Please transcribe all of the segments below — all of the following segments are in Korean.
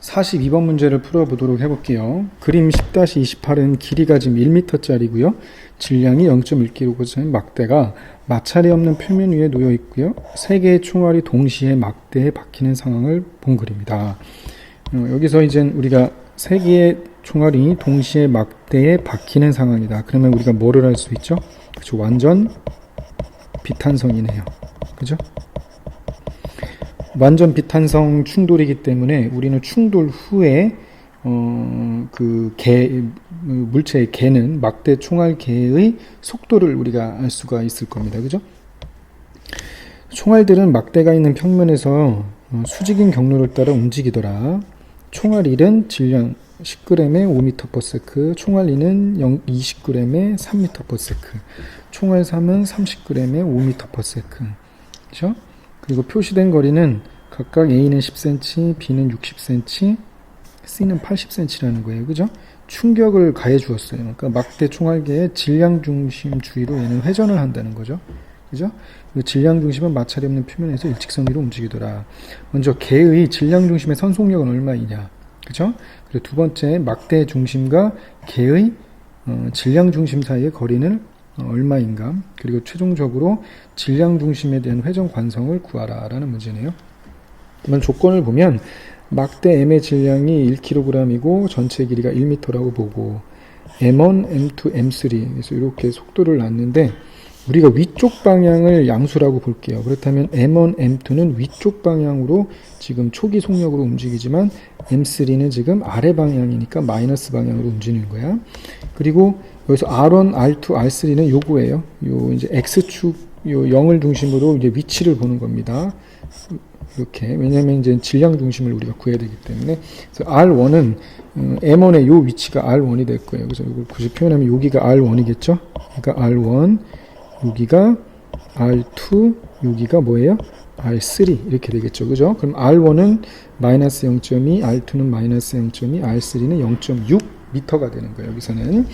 42번 문제를 풀어보도록 해볼게요. 그림 10-28은 길이가 지금 1m짜리고요. 질량이 0.1kg인 막대가 마찰이 없는 표면 위에 놓여 있고요. 3개의 총알이 동시에 막대에 박히는 상황을 본 글입니다. 여기서 이제 우리가 3개의 총알이 동시에 막대에 박히는 상황이다. 그러면 우리가 뭐를 할 수 있죠? 그렇죠. 완전 비탄성이네요. 그죠? 완전 비탄성 충돌이기 때문에 우리는 충돌 후에 물체의 개는 막대 총알 개의 속도를 우리가 알 수가 있을 겁니다. 그죠? 총알들은 막대가 있는 평면에서 수직인 경로를 따라 움직이더라. 총알 1은 질량 10g에 5m/s, 총알 2는 20g에 3m/s, 총알 3은 30g에 5m/s. 그죠? 그리고 표시된 거리는 각각 A는 10cm, B는 60cm, C는 80cm라는 거예요. 그죠? 충격을 가해 주었어요. 그러니까 막대 총알개의 질량 중심 주위로 얘는 회전을 한다는 거죠. 그죠? 질량 중심은 마찰이 없는 표면에서 일직선 위로 움직이더라. 먼저 개의 질량 중심의 선속력은 얼마이냐. 그죠? 그리고 두 번째, 막대 중심과 개의 질량 중심 사이의 거리는 얼마인가. 그리고 최종적으로 질량 중심에 대한 회전 관성을 구하라 라는 문제네요. 그러면 조건을 보면 막대 M의 질량이 1kg이고 전체 길이가 1m라고 보고 M1, M2, M3 그래서 이렇게 속도를 놨는데 우리가 위쪽 방향을 양수라고 볼게요. 그렇다면 M1, M2는 위쪽 방향으로 지금 초기 속력으로 움직이지만 M3는 지금 아래 방향이니까 마이너스 방향으로 움직이는 거야. 그리고 여기서 R1, R2, R3는 요거예요. 요 이제 X축 요 0을 중심으로 이제 위치를 보는 겁니다. 이렇게. 왜냐면 이제 질량 중심을 우리가 구해야 되기 때문에. 그래서 R1은 M1의 요 위치가 R1이 될 거예요. 그래서 이걸 굳이 표현하면 여기가 R1이겠죠? 그러니까 R1, 여기가 R2, 여기가 뭐예요? R3 이렇게 되겠죠. 그죠? 그럼 R1은 마이너스 0.2, R2는 마이너스 0.2, R3는 0.6 미터가 되는 거예요. 여기서는.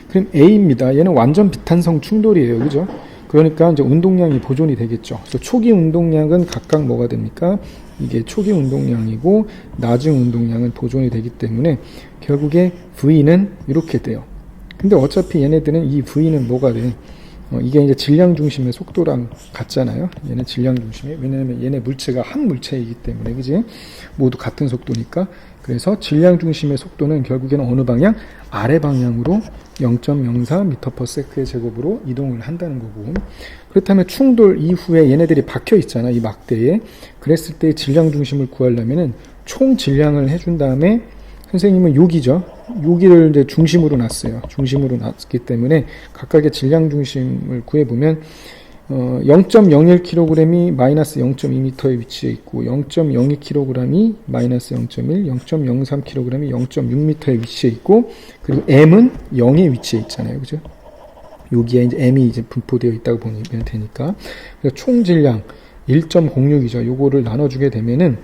그럼 A입니다. 얘는 완전 비탄성 충돌이에요. 그죠? 그러니까 이제 운동량이 보존이 되겠죠. 그래서 초기 운동량은 각각 뭐가 됩니까? 이게 초기 운동량이고 나중 운동량은 보존이 되기 때문에 결국에 V는 이렇게 돼요. 근데 어차피 얘네들은 이 V는 뭐가 돼? 이게 이제 질량 중심의 속도랑 같잖아요. 얘는 질량 중심이. 왜냐하면 얘네 물체가 한 물체이기 때문에, 그지? 모두 같은 속도니까. 그래서 질량 중심의 속도는 결국에는 어느 방향? 아래 방향으로 0.04m/s의 제곱으로 이동을 한다는 거고. 그렇다면 충돌 이후에 얘네들이 박혀 있잖아, 이 막대에. 그랬을 때 질량 중심을 구하려면은 총 질량을 해준 다음에 선생님은 여기죠. 여기를 이제 중심으로 놨어요. 중심으로 놨기 때문에 각각의 질량 중심을 구해보면 0.01kg이 마이너스 0.2m에 위치해 있고 0.02kg이 마이너스 0.1, 0.03kg이 0.6m에 위치해 있고 그리고 M은 0에 위치해 있잖아요. 그죠? 여기에 이제 M이 이제 분포되어 있다고 보면 되니까. 그래서 총 질량 1.06이죠. 요거를 나눠주게 되면은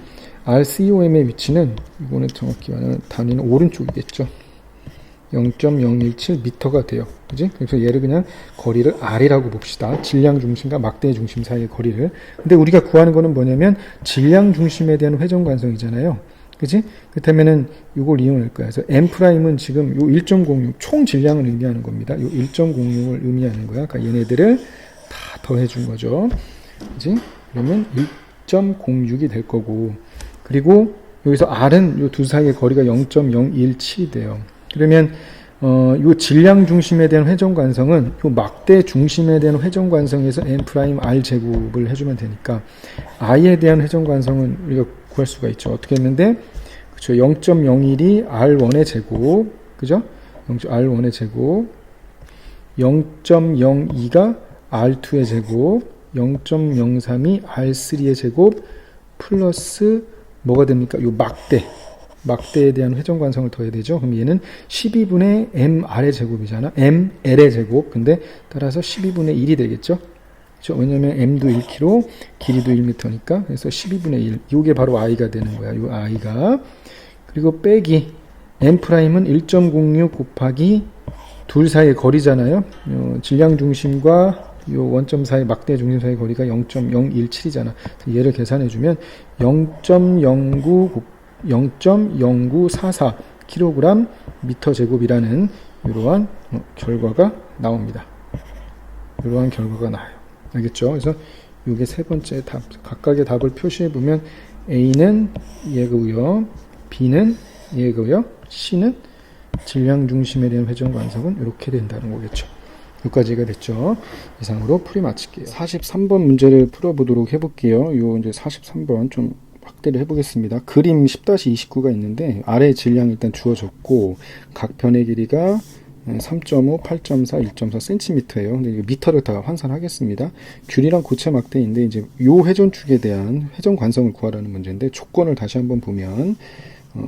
RCOM의 위치는, 이거는 정확히 말하면 단위는 오른쪽이겠죠. 0.017m가 돼요. 그지? 그래서 얘를 그냥 거리를 R이라고 봅시다. 질량 중심과 막대 중심 사이의 거리를. 근데 우리가 구하는 거는 뭐냐면 질량 중심에 대한 회전 관성이잖아요. 그지? 그렇다면은 이걸 이용할 거야. 그래서 M''은 지금 요 1.06 총 질량을 의미하는 겁니다. 요 1.06을 의미하는 거야. 그러니까 얘네들을 다 더해준 거죠. 그지? 그러면 1.06이 될 거고. 그리고 여기서 R은 요 두 사이의 거리가 0.017이 돼요. 그러면 요 질량 중심에 대한 회전 관성은 요 막대 중심에 대한 회전 관성에서 n'(r) 제곱을 해주면 되니까 i에 대한 회전 관성은 우리가 구할 수가 있죠. 어떻게 했는데, 그렇죠. 0.01이 r1의 제곱, 그죠? r1의 제곱, 0.02가 r2의 제곱, 0.03이 r3의 제곱 플러스 뭐가 됩니까? 요 막대에 대한 회전 관성을 더해야 되죠. 그럼 얘는 12분의 mr의 제곱이잖아. ml의 제곱. 근데 따라서 12분의 1이 되겠죠. 그렇죠? 왜냐면 m도 1kg, 길이도 1m니까. 그래서 12분의 1. 요게 바로 i가 되는 거야. 요 i가. 그리고 빼기 m'은 1.06 곱하기 둘 사이의 거리잖아요. 질량 중심과 요 원점 사이 막대 중심 사이 거리가 0.017이잖아. 얘를 계산해 주면 0.09 0.0944kg 미터 제곱이라는 이러한 결과가 나옵니다. 이러한 결과가 나와요. 알겠죠? 그래서 이게 세 번째 답. 각각의 답을 표시해 보면 A는 이해고요, B는 이해고요, C는 질량 중심에 대한 회전 관성은 이렇게 된다는 거겠죠. 여기까지가 됐죠. 이상으로 풀이 마칠게요. 43번 문제를 풀어보도록 해볼게요. 요 이제 43번 좀 확대를 해보겠습니다. 그림 10-29가 있는데 아래 질량이 일단 주어졌고 각 변의 길이가 3.5, 8.4, 1.4cm예요. 근데 이거 미터를 다 환산하겠습니다. 균이랑 고체 막대인데 이제 요 회전축에 대한 회전 관성을 구하라는 문제인데 조건을 다시 한번 보면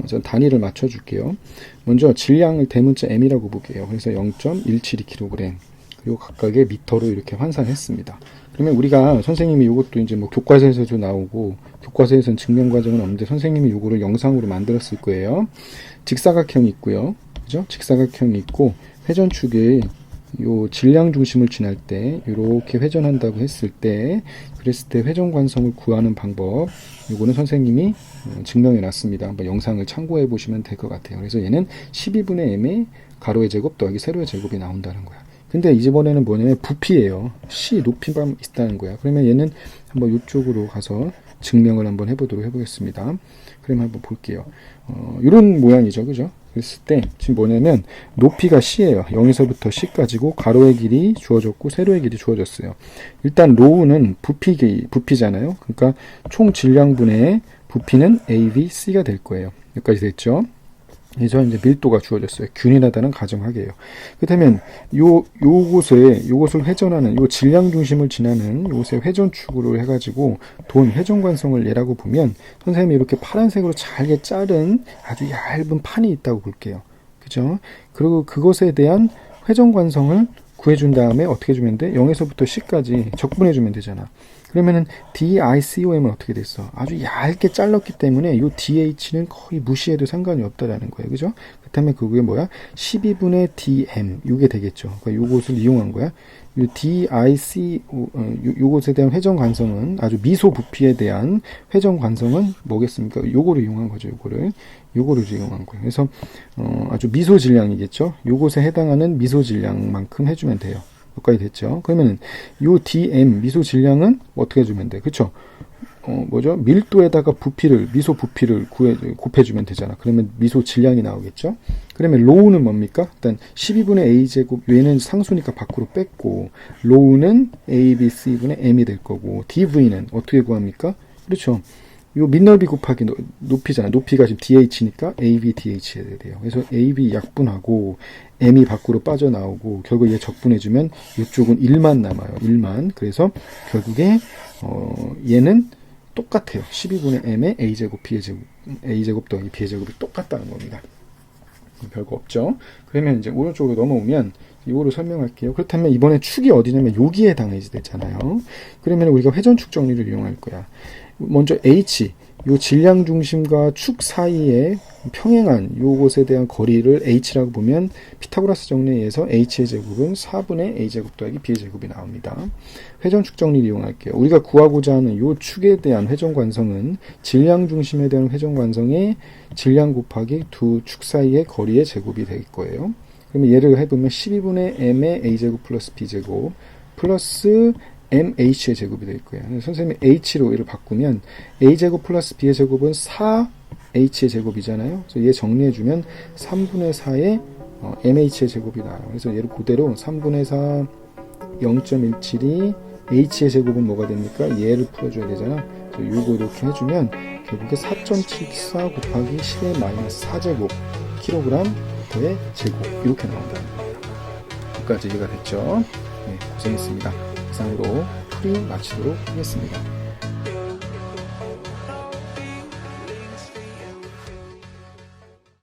전 단위를 맞춰줄게요. 먼저 질량을 대문자 m이라고 볼게요. 그래서 0.172kg 그리고 각각의 미터로 이렇게 환산했습니다. 그러면 우리가 선생님이 이것도 이제 뭐 교과서에서도 나오고 교과서에서는 증명 과정은 없는데 선생님이 이거를 영상으로 만들었을 거예요. 직사각형이 있고요. 그죠? 직사각형이 있고 회전축에 요 질량 중심을 지날 때 이렇게 회전한다고 했을 때 그랬을 때 회전 관성을 구하는 방법 요거는 선생님이 증명해 놨습니다. 한번 영상을 참고해 보시면 될 것 같아요. 그래서 얘는 12분의 m의 가로의 제곱 더하기 세로의 제곱이 나온다는 거야. 근데 이번에는 뭐냐면 부피예요. C 높이만 있다는 거야. 그러면 얘는 한번 이쪽으로 가서 증명을 한번 해보겠습니다. 그럼 한번 볼게요. 이런 모양이죠. 그죠? 그랬을 때 지금 뭐냐면 높이가 C예요. 0에서부터 C까지고 가로의 길이 주어졌고 세로의 길이 주어졌어요. 일단 로우는 부피잖아요. 그러니까 총 질량분의 부피는 A, B, C가 될 거예요. 여기까지 됐죠? 그래서 이제 밀도가 주어졌어요. 균일하다는 가정하게요. 그렇다면 요것을 회전하는 요 질량 중심을 지나는 요것의 회전축으로 해가지고 돈 회전 관성을 얘라고 보면 선생님이 이렇게 파란색으로 잘게 자른 아주 얇은 판이 있다고 볼게요. 그죠? 그리고 그것에 대한 회전 관성을 구해준 다음에 어떻게 주면 돼? 0에서부터 C까지 적분해주면 되잖아. 그러면은 DICOM은 어떻게 됐어? 아주 얇게 잘랐기 때문에 이 DH는 거의 무시해도 상관이 없다라는 거예요. 그죠? 그렇다면 그게 뭐야? 12분의 DM 이게 되겠죠. 그러니까 요것을 이용한 거야. 이 요것에 대한 회전 관성은 아주 미소 부피에 대한 회전 관성은 뭐겠습니까? 요거를 이용한 거죠. 요거를 이용한 거예요. 그래서 아주 미소 질량이겠죠. 요것에 해당하는 미소 질량만큼 해주면 돼요. 여기까지 됐죠. 그러면 요 DM 미소 질량은 어떻게 해주면 돼? 그쵸? 뭐죠? 밀도에다가 미소 부피를 곱해주면 되잖아. 그러면 미소 질량이 나오겠죠? 그러면 로우는 뭡니까? 일단 12분의 A제곱, 얘는 상수니까 밖으로 뺐고, 로우는 A, B, C분의 M이 될 거고, DV는 어떻게 구합니까? 그렇죠. 요 밑넓이 곱하기 높이잖아. 높이가 지금 DH니까 AB, DH 해야 돼요. 그래서 AB 약분하고, M이 밖으로 빠져나오고, 결국 얘 적분해주면 이쪽은 1만 남아요. 1만. 그래서 결국에, 얘는 똑같아요. 12분의 m의 a제곱, a제곱 더하기 b제곱이 똑같다는 겁니다. 별거 없죠. 그러면 이제 오른쪽으로 넘어오면 이거로 설명할게요. 그렇다면 이번에 축이 어디냐면 여기에 해당이 되잖아요. 그러면 우리가 회전축 정리를 이용할 거야. 먼저 h, 요 질량 중심과 축 사이에 평행한 요것에 대한 거리를 h라고 보면 피타고라스 정리에 의해서 h의 제곱은 4분의 a제곱 더하기 b의 제곱이 나옵니다. 회전축 정리를 이용할게요. 우리가 구하고자 하는 요 축에 대한 회전 관성은 질량 중심에 대한 회전 관성의 질량 곱하기 두 축 사이의 거리의 제곱이 될 거예요. 그러면 얘를 해보면 12분의 m의 a제곱 플러스 b제곱 플러스 MH의 제곱이 될 거예요. 선생님이 H로 얘를 바꾸면 A제곱 플러스 B의 제곱은 4H의 제곱이잖아요. 그래서 얘 정리해주면 3분의 4의 MH의 제곱이 나와요. 그래서 얘를 그대로 3분의 4 0.172 H의 제곱은 뭐가 됩니까? 얘를 풀어줘야 되잖아. 그래서 요거 이렇게 해주면 결국에 4.74 곱하기 10의 마이너스 4제곱 kg의 제곱 이렇게 나온다는 겁니다. 여기까지 이해가 됐죠? 네, 고생했습니다. 이상으로 풀이 마치도록 하겠습니다.